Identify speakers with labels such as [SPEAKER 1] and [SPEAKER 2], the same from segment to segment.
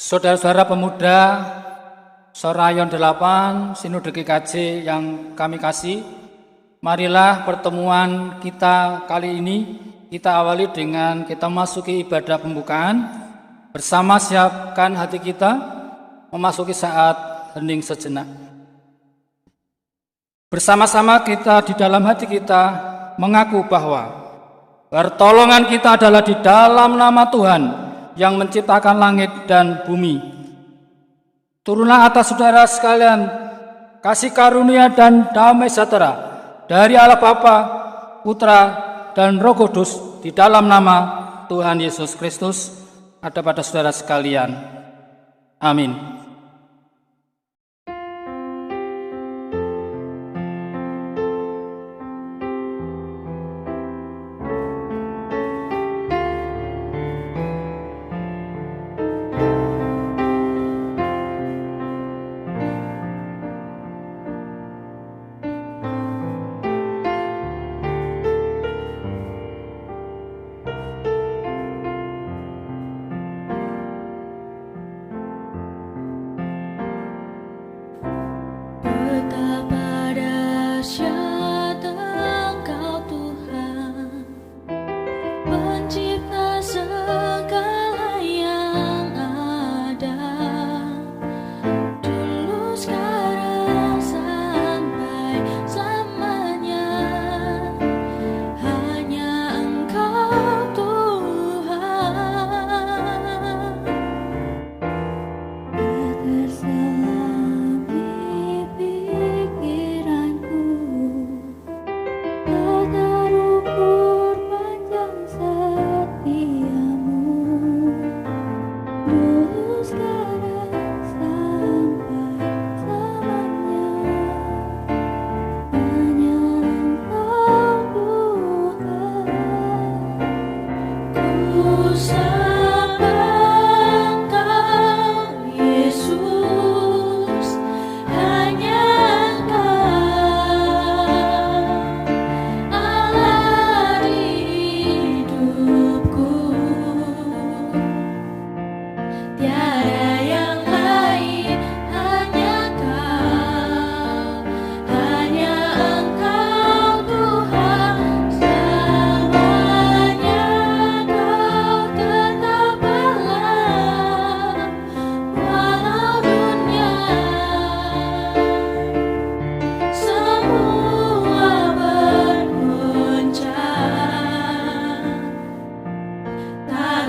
[SPEAKER 1] Saudara-saudara pemuda Sorayon 8 Sinode GKJ yang kami kasih, marilah pertemuan kita kali ini kita awali dengan kita masuki ibadah pembukaan. Bersama siapkan hati kita memasuki saat hening sejenak. Bersama-sama kita di dalam hati kita mengaku bahwa pertolongan kita adalah di dalam nama Tuhan yang menciptakan langit dan bumi. Turunlah atas saudara sekalian kasih karunia dan damai sejahtera dari Allah Bapa, Putra, dan Roh Kudus di dalam nama Tuhan Yesus Kristus ada pada saudara sekalian. Amin.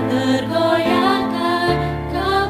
[SPEAKER 2] Tergoyahkan kau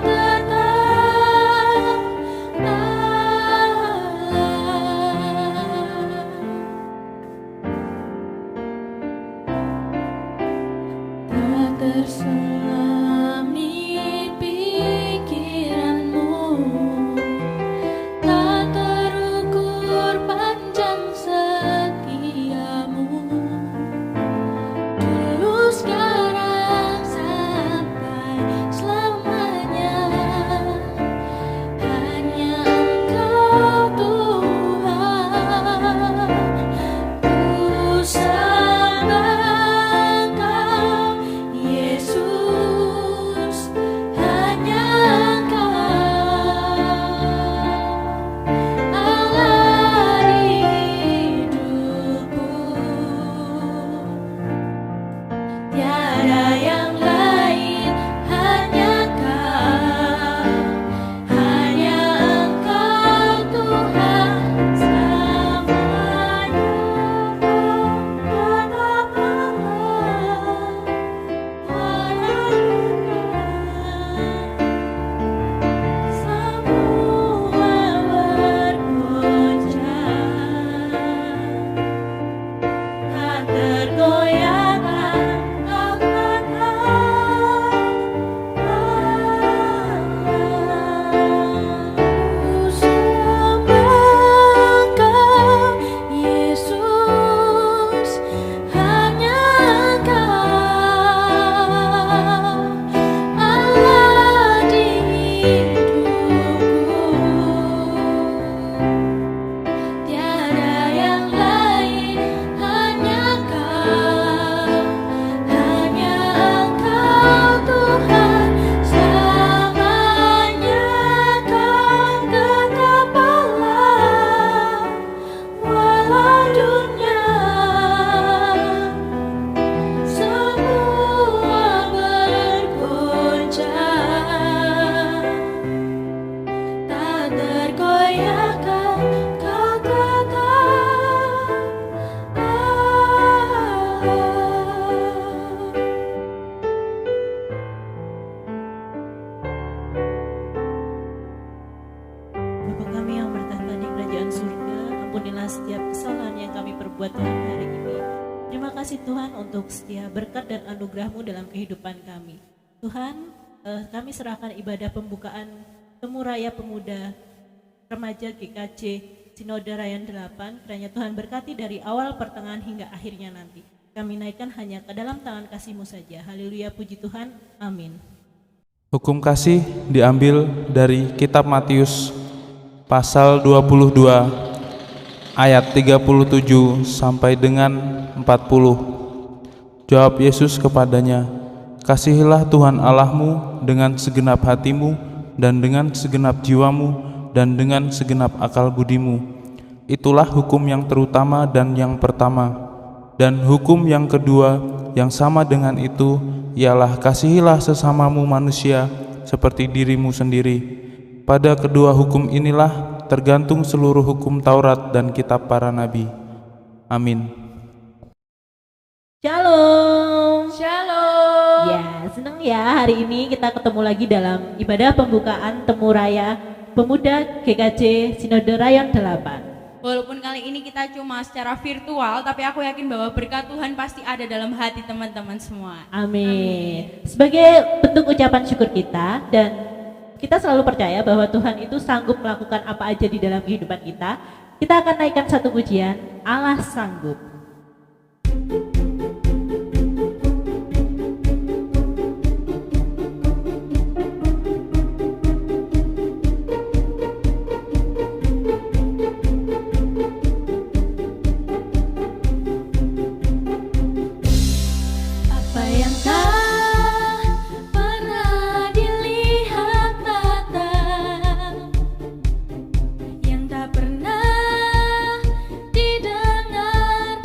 [SPEAKER 2] ampunilah setiap kesalahan yang kami perbuat Tuhan hari ini. Terima kasih Tuhan untuk setiap berkat dan anugerah-Mu dalam kehidupan kami. Tuhan, kami serahkan ibadah pembukaan Temu Raya Pemuda Remaja GKJ Sinode Rayon 8, kiranya Tuhan berkati dari awal, pertengahan hingga akhirnya nanti. Kami naikkan hanya ke dalam tangan kasih-Mu saja. Haleluya, puji Tuhan. Amin.
[SPEAKER 3] Hukum kasih diambil dari kitab Matius pasal 22 ayat 37 sampai dengan 40. Jawab Yesus kepadanya, "Kasihilah Tuhan Allahmu dengan segenap hatimu dan dengan segenap jiwamu dan dengan segenap akal budimu. Itulah hukum yang terutama dan yang pertama. Dan hukum yang kedua yang sama dengan itu ialah kasihilah sesamamu manusia seperti dirimu sendiri. Pada kedua hukum inilah tergantung seluruh hukum Taurat dan kitab para nabi." Amin.
[SPEAKER 2] Shalom.
[SPEAKER 4] Shalom.
[SPEAKER 2] Ya, senang ya hari ini kita ketemu lagi dalam ibadah pembukaan Temu Raya Pemuda GKJ Sinode Rayon 8.
[SPEAKER 4] Walaupun kali ini kita cuma secara virtual, tapi aku yakin bahwa berkat Tuhan pasti ada dalam hati teman-teman semua.
[SPEAKER 2] Amin. Sebagai bentuk ucapan syukur kita, dan kita selalu percaya bahwa Tuhan itu sanggup melakukan apa aja di dalam kehidupan kita akan naikkan satu pujian, Allah sanggup.
[SPEAKER 4] Yang tak pernah didengar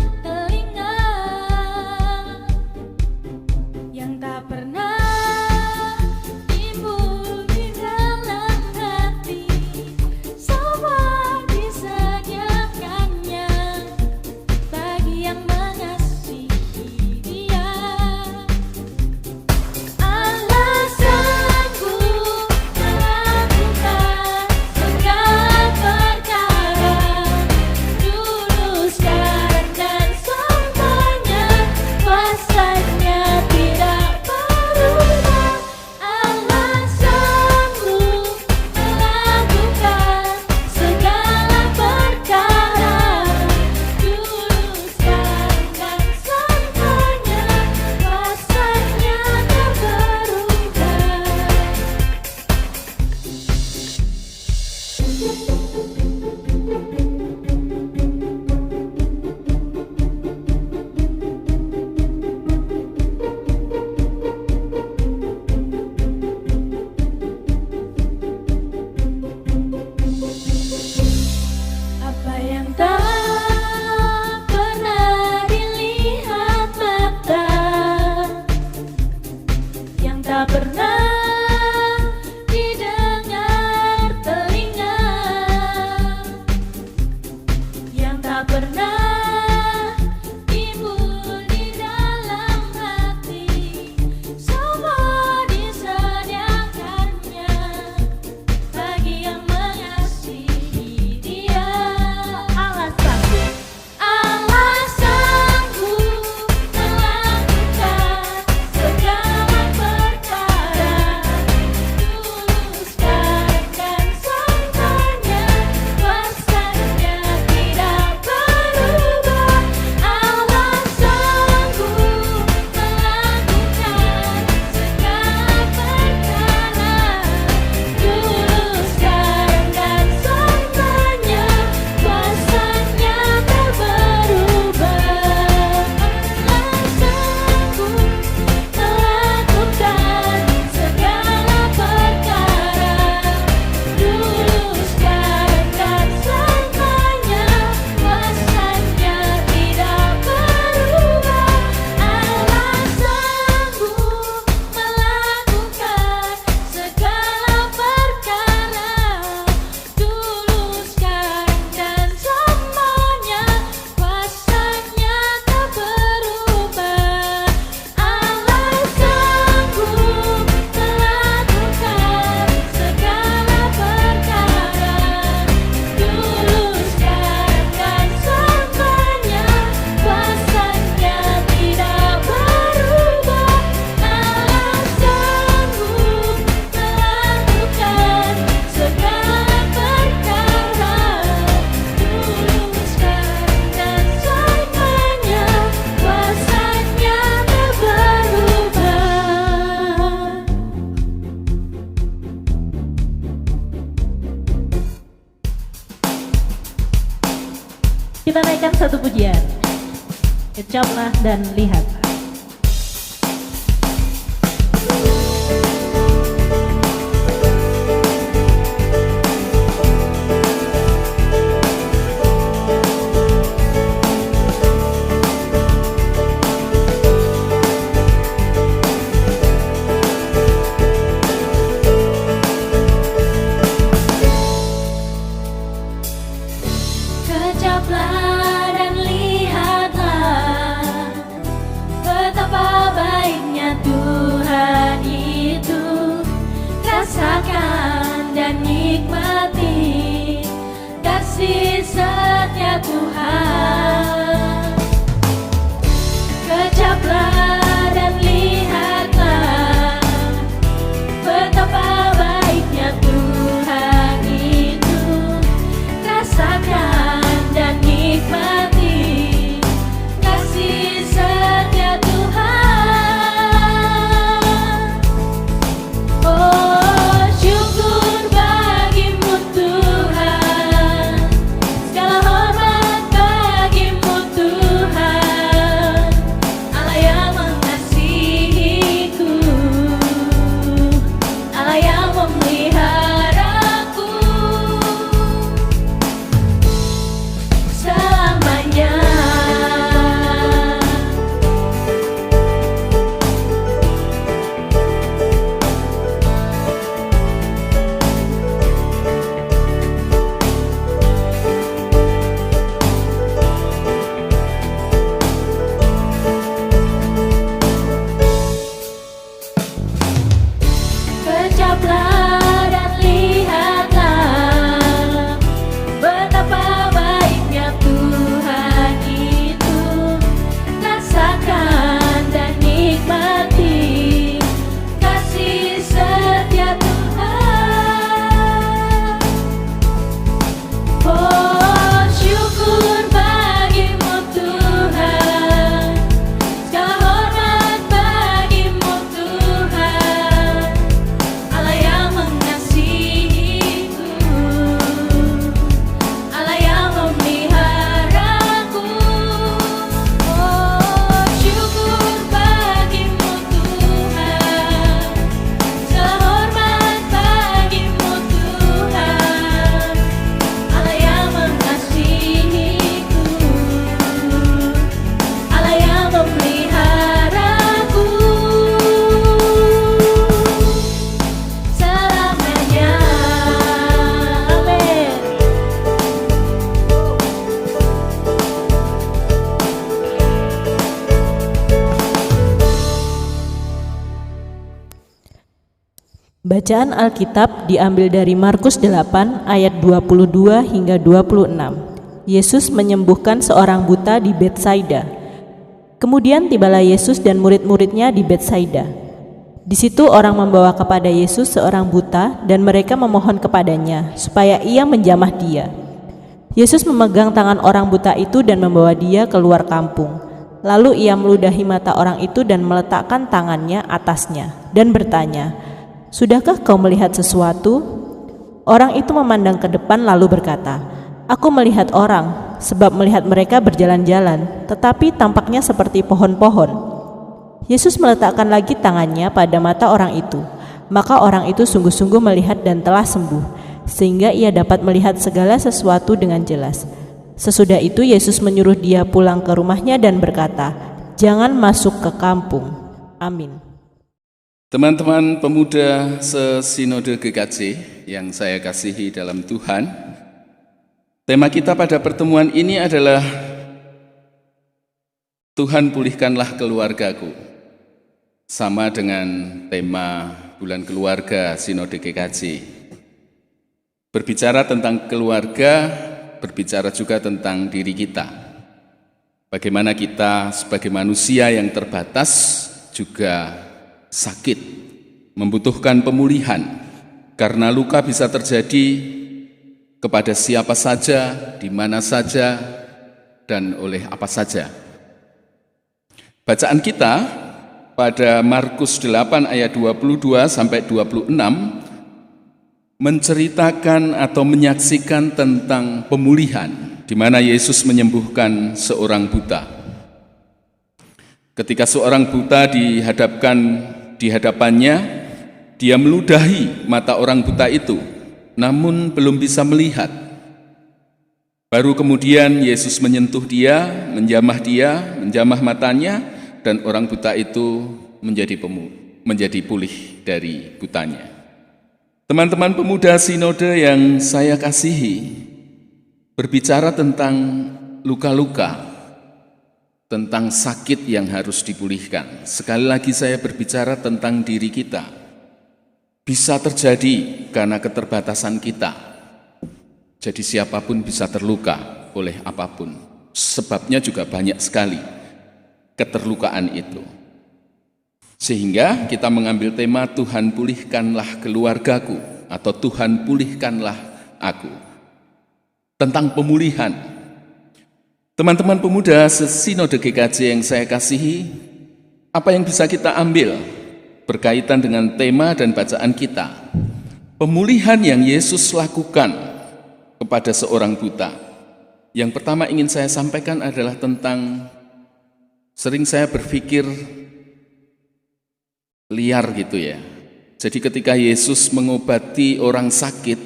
[SPEAKER 2] Kita naikkan satu pujian. Kecaplah dan lihat.
[SPEAKER 5] Kecaplah dan lihatlah betapa baiknya Tuhan itu. Rasakan dan nikmati kasih setia Tuhan. Kecaplah dan lihatlah betapa baiknya Tuhan itu. Rasakan dan nikmati kasih setia Tuhan. Oh, syukur bagimu Tuhan, segala hormat bagimu Tuhan, Allah yang mengasihiku, Allah yang memeliharaku selamanya. Kecaplah dan lihatlah betapa baiknya Tuhan itu. Rasakan dan nikmati kasih setia Tuhan. Oh, syukur bagimu Tuhan, segala hormat bagimu Tuhan, Allah yang mengasihiku, Allah yang memeliharaku. Oh, syukur bagimu Tuhan, segala hormat bagimu Tuhan, Allah yang mengasihiku, Allah yang memeliharaku selamanya. Amin.
[SPEAKER 2] Bacaan Alkitab diambil dari Markus 8 ayat 22 hingga 26. Yesus menyembuhkan seorang buta di Betsaida. Kemudian tibalah Yesus dan murid-muridnya di Betsaida. Di situ orang membawa kepada Yesus seorang buta dan mereka memohon kepadanya supaya ia menjamah dia. Yesus memegang tangan orang buta itu dan membawa dia keluar kampung. Lalu ia meludahi mata orang itu dan meletakkan tangannya atasnya dan bertanya, "Sudahkah kau melihat sesuatu?" Orang itu memandang ke depan lalu berkata, "Aku melihat orang, sebab melihat mereka berjalan-jalan, tetapi tampaknya seperti pohon-pohon." Yesus meletakkan lagi tangannya pada mata orang itu. Maka orang itu sungguh-sungguh melihat dan telah sembuh, sehingga ia dapat melihat segala sesuatu dengan jelas. Sesudah itu Yesus menyuruh dia pulang ke rumahnya dan berkata, "Jangan masuk ke kampung." Amin.
[SPEAKER 6] Teman-teman pemuda sesinode GKJ yang saya kasihi dalam Tuhan, tema kita pada pertemuan ini adalah Tuhan pulihkanlah keluargaku. Sama dengan tema bulan keluarga Sinode GKJ. Berbicara tentang keluarga, berbicara juga tentang diri kita. Bagaimana kita sebagai manusia yang terbatas juga sakit, membutuhkan pemulihan, karena luka bisa terjadi kepada siapa saja, di mana saja, dan oleh apa saja. Bacaan kita pada Markus 8 ayat 22 sampai 26 menceritakan atau menyaksikan tentang pemulihan. di mana Yesus menyembuhkan seorang buta. Ketika seorang buta dihadapkan di hadapannya, dia meludahi mata orang buta itu, namun belum bisa melihat. Baru kemudian Yesus menyentuh dia, menjamah matanya, dan orang buta itu menjadi pulih dari butanya. Teman-teman pemuda sinode yang saya kasihi, berbicara tentang luka-luka, tentang sakit yang harus dipulihkan. Sekali lagi saya berbicara tentang diri kita. Bisa terjadi karena keterbatasan kita. Jadi siapapun bisa terluka oleh apapun. Sebabnya juga banyak sekali keterlukaan itu. Sehingga kita mengambil tema Tuhan pulihkanlah keluargaku atau Tuhan pulihkanlah aku. Tentang pemulihan. Teman-teman pemuda Sinode GKJ yang saya kasihi, apa yang bisa kita ambil berkaitan dengan tema dan bacaan kita? Pemulihan yang Yesus lakukan kepada seorang buta. Yang pertama ingin saya sampaikan adalah tentang, sering saya berpikir liar gitu ya. Jadi ketika Yesus mengobati orang sakit,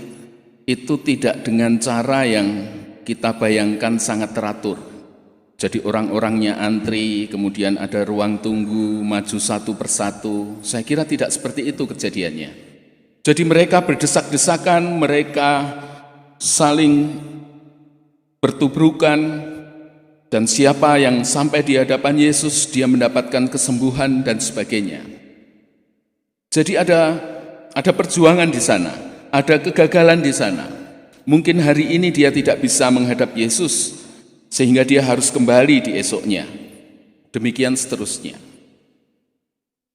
[SPEAKER 6] itu tidak dengan cara yang kita bayangkan sangat teratur. Jadi orang-orangnya antri, kemudian ada ruang tunggu, maju satu persatu. Saya kira tidak seperti itu kejadiannya. Jadi mereka berdesak-desakan, mereka saling bertubrukan, dan siapa yang sampai di hadapan Yesus, dia mendapatkan kesembuhan dan sebagainya. Jadi ada perjuangan di sana, ada kegagalan di sana. Mungkin hari ini dia tidak bisa menghadap Yesus, sehingga dia harus kembali di esoknya. Demikian seterusnya.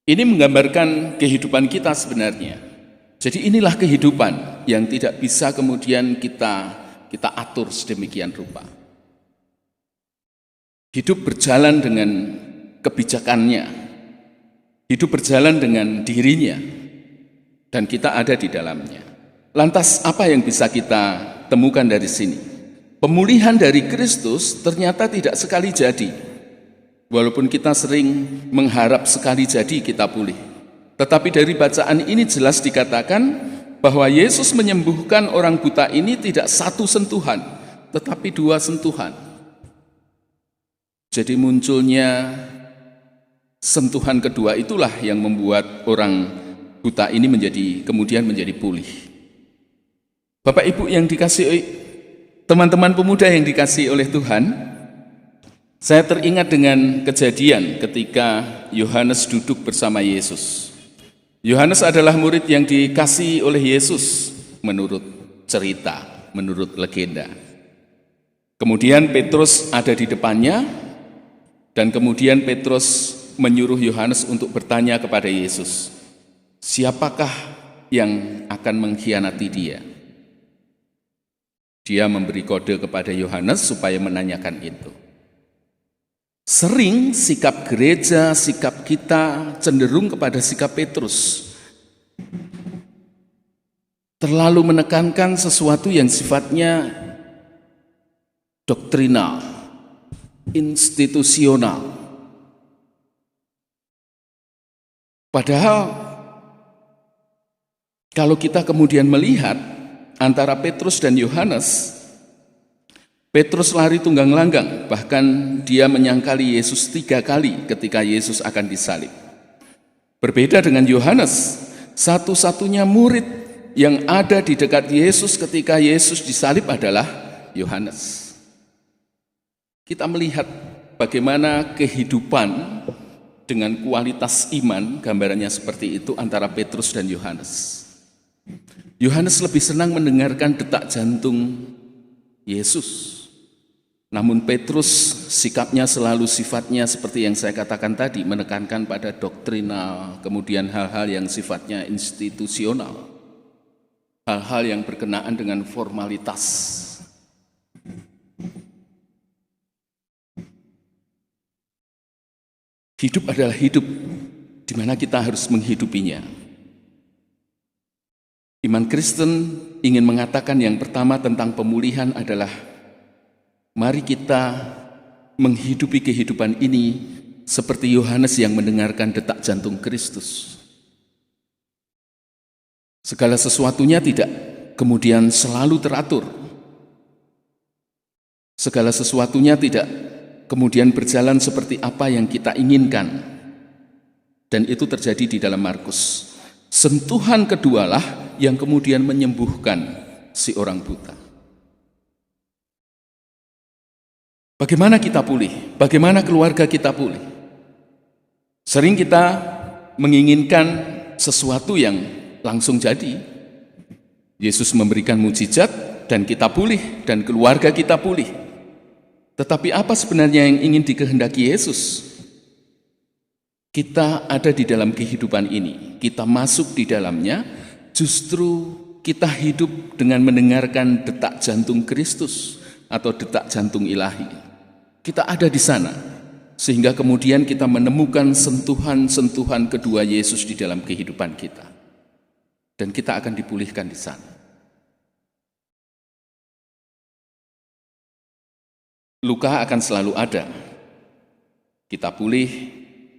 [SPEAKER 6] Ini menggambarkan kehidupan kita sebenarnya. Jadi inilah kehidupan yang tidak bisa kemudian kita atur sedemikian rupa. Hidup berjalan dengan kebijakannya, hidup berjalan dengan dirinya, dan kita ada di dalamnya. Lantas apa yang bisa kita temukan dari sini? Pemulihan dari Kristus ternyata tidak sekali jadi. Walaupun kita sering mengharap sekali jadi kita pulih. Tetapi dari bacaan ini jelas dikatakan bahwa Yesus menyembuhkan orang buta ini tidak satu sentuhan, tetapi dua sentuhan. Jadi munculnya sentuhan kedua itulah yang membuat orang buta ini kemudian menjadi pulih. Bapak Ibu yang dikasihi, teman-teman pemuda yang dikasihi oleh Tuhan, saya teringat dengan kejadian ketika Yohanes duduk bersama Yesus. Yohanes adalah murid yang dikasihi oleh Yesus menurut cerita, menurut legenda. Kemudian Petrus ada di depannya, dan kemudian Petrus menyuruh Yohanes untuk bertanya kepada Yesus, siapakah yang akan mengkhianati dia? Dia memberi kode kepada Yohanes supaya menanyakan itu. Sering sikap gereja, sikap kita cenderung kepada sikap Petrus. Terlalu menekankan sesuatu yang sifatnya doktrinal, institusional. Padahal kalau kita kemudian melihat antara Petrus dan Yohanes, Petrus lari tunggang langgang, bahkan dia menyangkali Yesus 3 kali ketika Yesus akan disalib. Berbeda dengan Yohanes, satu-satunya murid yang ada di dekat Yesus ketika Yesus disalib adalah Yohanes. Kita melihat bagaimana kehidupan dengan kualitas iman, gambarannya seperti itu antara Petrus dan Yohanes. Yohanes lebih senang mendengarkan detak jantung Yesus. Namun Petrus sikapnya selalu sifatnya seperti yang saya katakan tadi, menekankan pada doktrinal, kemudian hal-hal yang sifatnya institusional, hal-hal yang berkenaan dengan formalitas. Hidup adalah hidup di mana kita harus menghidupinya. Iman Kristen ingin mengatakan yang pertama tentang pemulihan adalah Mari kita menghidupi kehidupan ini seperti Yohanes yang mendengarkan detak jantung Kristus. Segala sesuatunya tidak kemudian selalu teratur. Segala sesuatunya tidak kemudian berjalan seperti apa yang kita inginkan. Dan itu terjadi di dalam Markus. Sentuhan kedualah yang kemudian menyembuhkan si orang buta. Bagaimana kita pulih? Bagaimana keluarga kita pulih? Sering kita menginginkan sesuatu yang langsung jadi. Yesus memberikan mukjizat dan kita pulih dan keluarga kita pulih. Tetapi apa sebenarnya yang ingin dikehendaki Yesus? Kita ada di dalam kehidupan ini, kita masuk di dalamnya, justru kita hidup dengan mendengarkan detak jantung Kristus atau detak jantung ilahi. Kita ada di sana, sehingga kemudian kita menemukan sentuhan-sentuhan kedua Yesus di dalam kehidupan kita. Dan kita akan dipulihkan di sana. Luka akan selalu ada. Kita pulih,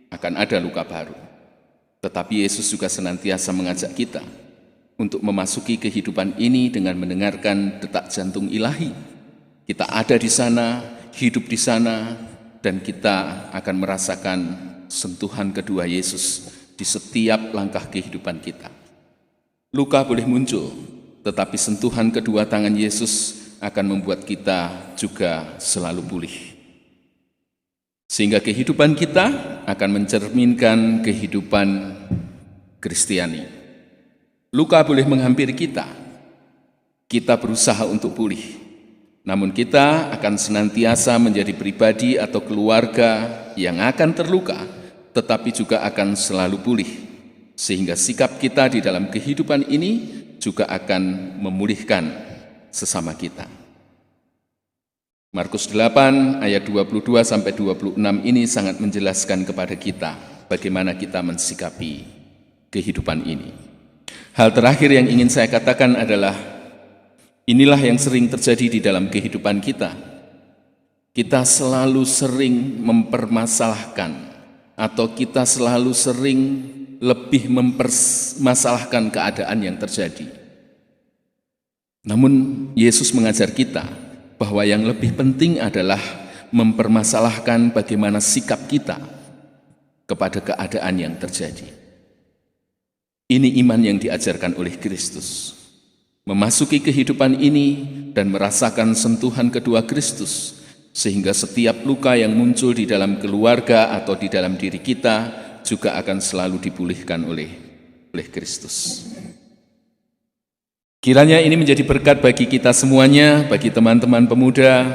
[SPEAKER 6] akan ada luka baru. Tetapi Yesus juga senantiasa mengajak kita untuk memasuki kehidupan ini dengan mendengarkan detak jantung ilahi. Kita ada di sana, hidup di sana, dan kita akan merasakan sentuhan kedua Yesus di setiap langkah kehidupan kita. Luka boleh muncul, tetapi sentuhan kedua tangan Yesus akan membuat kita juga selalu pulih. Sehingga kehidupan kita akan mencerminkan kehidupan Kristiani. Luka boleh menghampiri kita. Kita berusaha untuk pulih. Namun kita akan senantiasa menjadi pribadi atau keluarga yang akan terluka, tetapi juga akan selalu pulih. Sehingga sikap kita di dalam kehidupan ini juga akan memulihkan sesama kita. Markus 8 ayat 22 sampai 26 ini sangat menjelaskan kepada kita bagaimana kita mensikapi kehidupan ini. Hal terakhir yang ingin saya katakan adalah inilah yang sering terjadi di dalam kehidupan kita. Kita selalu sering mempermasalahkan atau kita selalu sering lebih mempermasalahkan keadaan yang terjadi. Namun Yesus mengajar kita bahwa yang lebih penting adalah mempermasalahkan bagaimana sikap kita kepada keadaan yang terjadi. Ini iman yang diajarkan oleh Kristus. Memasuki kehidupan ini dan merasakan sentuhan kedua Kristus, sehingga setiap luka yang muncul di dalam keluarga atau di dalam diri kita juga akan selalu dipulihkan oleh Kristus. Kiranya ini menjadi berkat bagi kita semuanya, bagi teman-teman pemuda.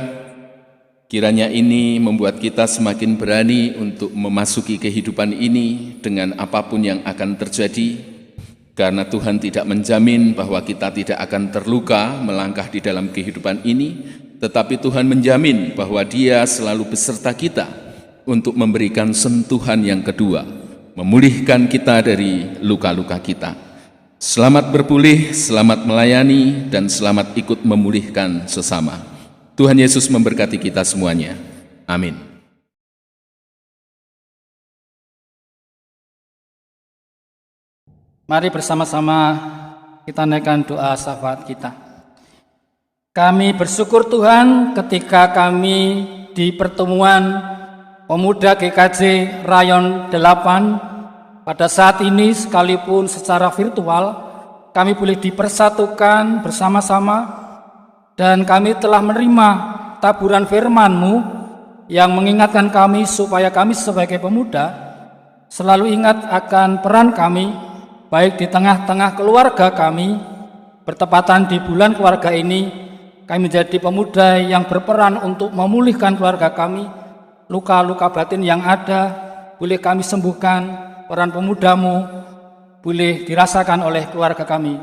[SPEAKER 6] Kiranya ini membuat kita semakin berani untuk memasuki kehidupan ini dengan apapun yang akan terjadi, karena Tuhan tidak menjamin bahwa kita tidak akan terluka melangkah di dalam kehidupan ini, tetapi Tuhan menjamin bahwa Dia selalu beserta kita untuk memberikan sentuhan yang kedua, memulihkan kita dari luka-luka kita. Selamat berpulih, selamat melayani, dan selamat ikut memulihkan sesama. Tuhan Yesus memberkati kita semuanya. Amin.
[SPEAKER 1] Mari bersama-sama kita naikkan doa syafaat kita. Kami bersyukur Tuhan ketika kami di pertemuan pemuda GKJ Rayon 8 pada saat ini sekalipun secara virtual kami boleh dipersatukan bersama-sama dan kami telah menerima taburan firman-Mu yang mengingatkan kami supaya kami sebagai pemuda selalu ingat akan peran kami baik di tengah-tengah keluarga kami. Bertepatan di bulan keluarga ini kami menjadi pemuda yang berperan untuk memulihkan keluarga kami. Luka-luka batin yang ada boleh kami sembuhkan. Peran pemuda-Mu boleh dirasakan oleh keluarga kami.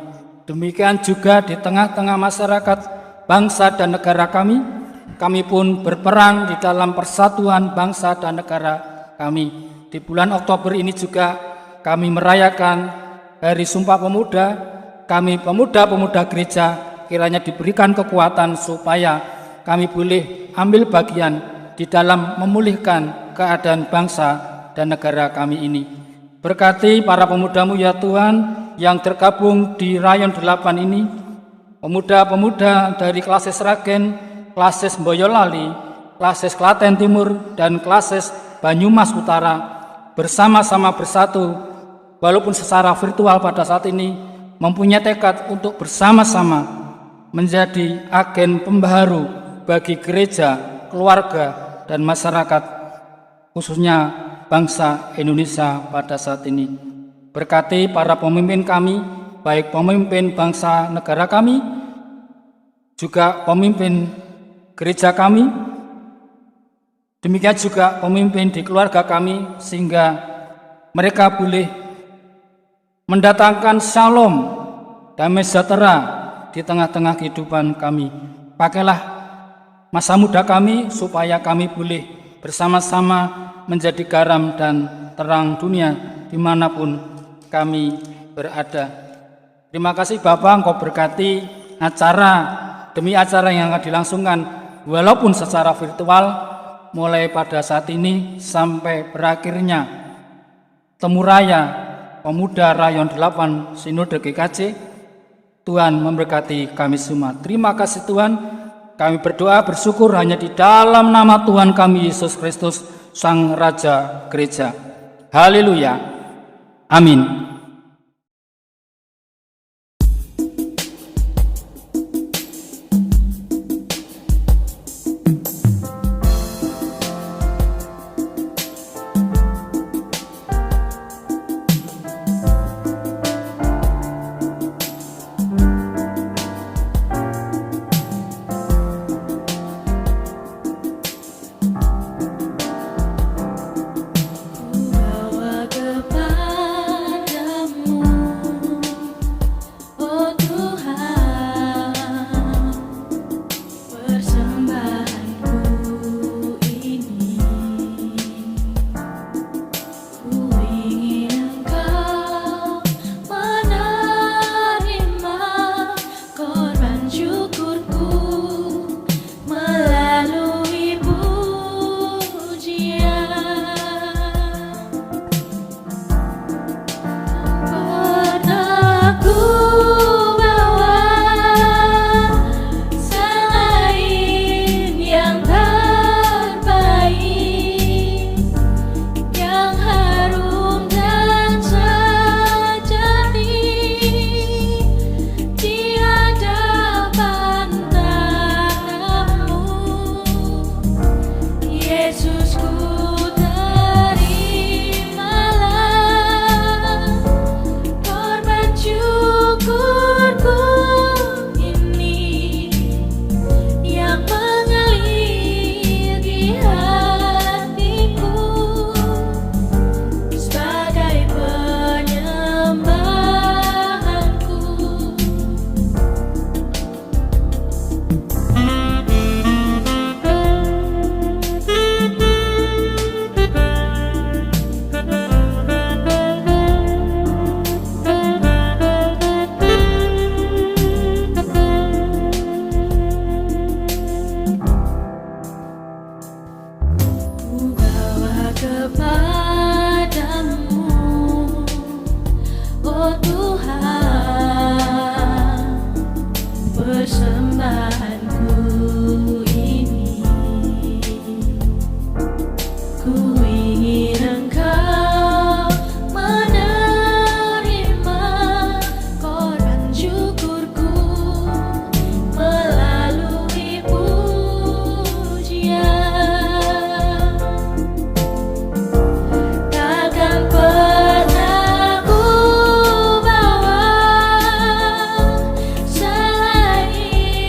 [SPEAKER 1] Demikian juga di tengah-tengah masyarakat, bangsa dan negara kami pun berperan di dalam persatuan bangsa dan negara kami. Di bulan Oktober ini juga kami merayakan Hari Sumpah Pemuda. Kami pemuda-pemuda gereja kiranya diberikan kekuatan supaya kami boleh ambil bagian di dalam memulihkan keadaan bangsa dan negara kami ini. Berkati para pemuda-Mu ya Tuhan yang tergabung di Rayon 8 ini, pemuda-pemuda dari Klases Sragen, Klases Boyolali, Klases Klaten Timur, dan Klases Banyumas Utara bersama-sama bersatu, walaupun secara virtual pada saat ini, mempunyai tekad untuk bersama-sama menjadi agen pembaharu bagi gereja, keluarga, dan masyarakat, khususnya bangsa Indonesia pada saat ini. Berkati para pemimpin kami, baik pemimpin bangsa negara kami, juga pemimpin gereja kami, demikian juga pemimpin di keluarga kami, sehingga mereka boleh mendatangkan shalom, damai sejahtera di tengah-tengah kehidupan kami. Pakailah masa muda kami supaya kami boleh bersama-sama menjadi garam dan terang dunia dimanapun kami berada. Terima kasih Bapak, Engkau berkati acara demi acara yang akan dilangsungkan walaupun secara virtual mulai pada saat ini sampai berakhirnya Temu Raya Pemuda Rayon 8 Sinode GKJ. Tuhan memberkati kami semua. Terima kasih Tuhan. Kami berdoa bersyukur hanya di dalam nama Tuhan kami Yesus Kristus, Sang Raja Gereja. Haleluya. Amin.
[SPEAKER 5] Bawa kepadamu, oh Tuhan, persembahanku ini. Ku ingin Engkau menerima korban syukurku melalui pujian. Pernah ku bawa selain yang terbaik, yang harum dan sejati di hadapan tatamu. Yesus, ku terimalah korban syukurku ini yang mengalir di hatiku sebagai penyembahanku. Ku bawa kepadamu, oh Tuhan, persembahanku ini. Ku ingin Engkau menerima korban syukurku melalui pujian. Takkan pernah ku bawa selain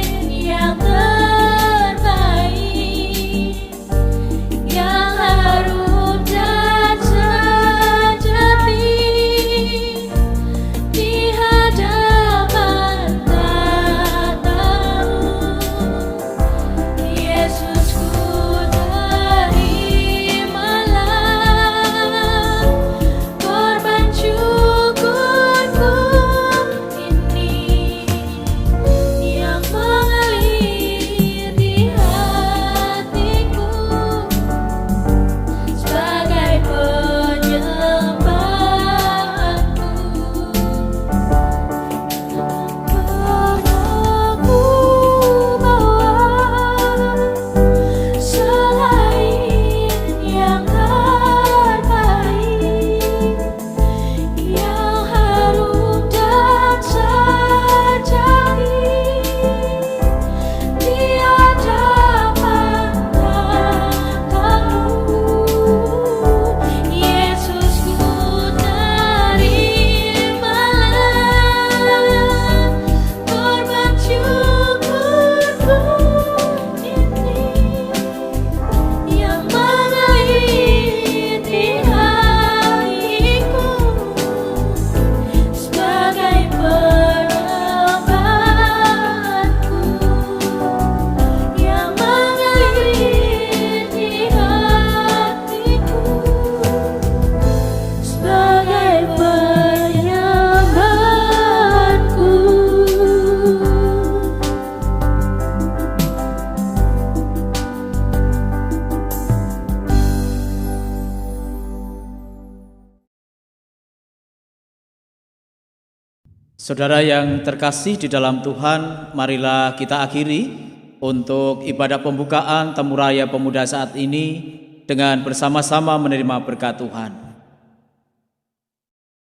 [SPEAKER 7] Saudara yang terkasih di dalam Tuhan, marilah kita akhiri untuk ibadah pembukaan Temu Raya Pemuda saat ini dengan bersama-sama menerima berkat Tuhan.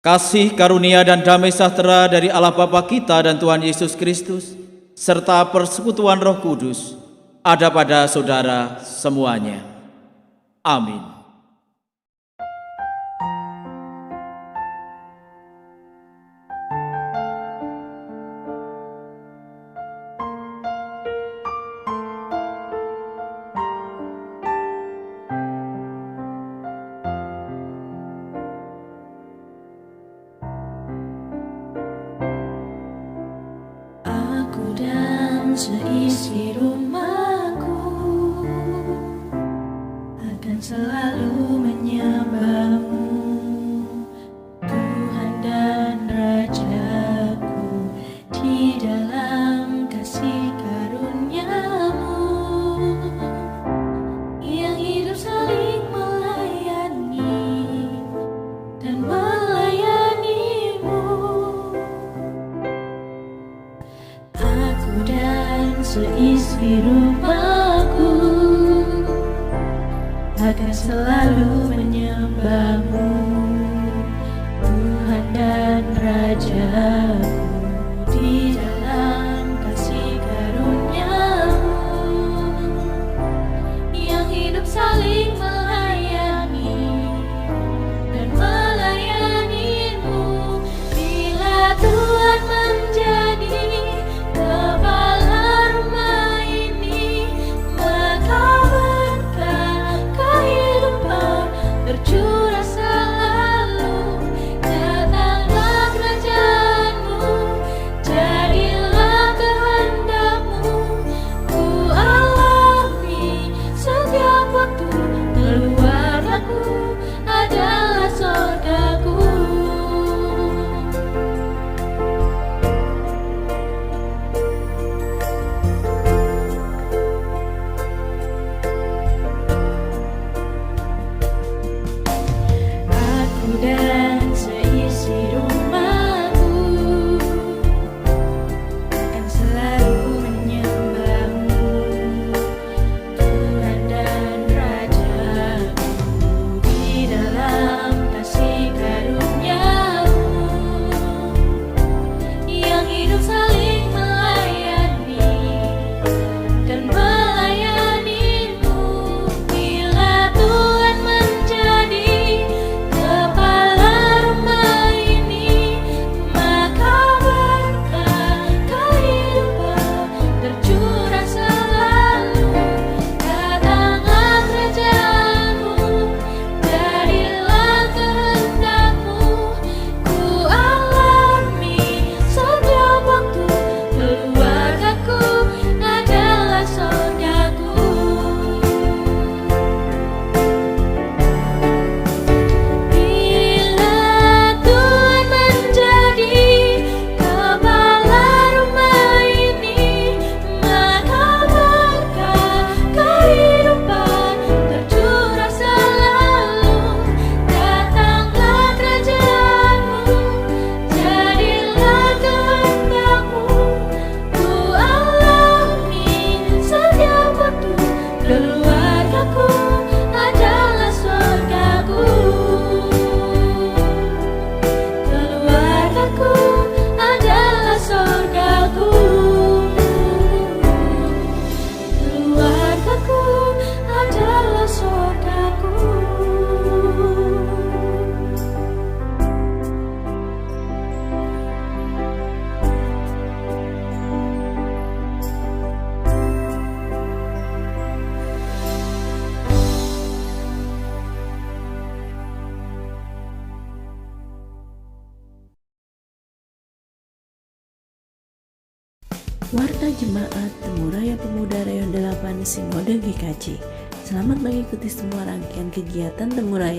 [SPEAKER 7] Kasih, karunia, dan damai sejahtera dari Allah Bapa kita dan Tuhan Yesus Kristus, serta persekutuan Roh Kudus, ada pada saudara semuanya. Amin.
[SPEAKER 5] Aku dan seisi rumahku akan selalu menyembahmu, Tuhan dan Rajaku, di dalam kasih karuniamu yang hidup saling melayani dan melayanimu. Aku dan seisi rumahku akan selalu menyembahmu, Tuhan dan Rajaku, di dalam kasih karuniamu yang hidup saling melayani dan melayanimu. Bila Tuhan menjadi kepala rumah ini, maka berkah kehidupan tercurah selalu. Datanglah kerajaanmu, jadilah kehendakmu, ku alami setiap waktu. Keluargaku adalah surgaku. Aku dan seisi rumahku akan selalu menyembahmu, Tuhan dan Rajaku, di dalam kasih karuniamu yang hidup saling melayani dan melayanimu. Bila Tuhan menjadi kepala rumah ini, maka berkah kehidupan tercurah selalu. Datanglah kerajaanmu, jadilah kehendakmu, ku alami setiap waktu. Keluargaku adalah surgaku. Bila Tuhan menjadi kepala rumah ini, maka berkah kehidupan tercurah selalu. Datanglah kerajaanmu, jadilah kehendakmu, ku alami setiap waktu. Keluargaku adalah surgaku. Keluargaku adalah surgaku. Keluargaku adalah surgaku.
[SPEAKER 2] Warta Jemaat Temu Raya Pemuda Rayon 8 Sinode GKJ. Selamat mengikuti semua rangkaian kegiatan Temu Raya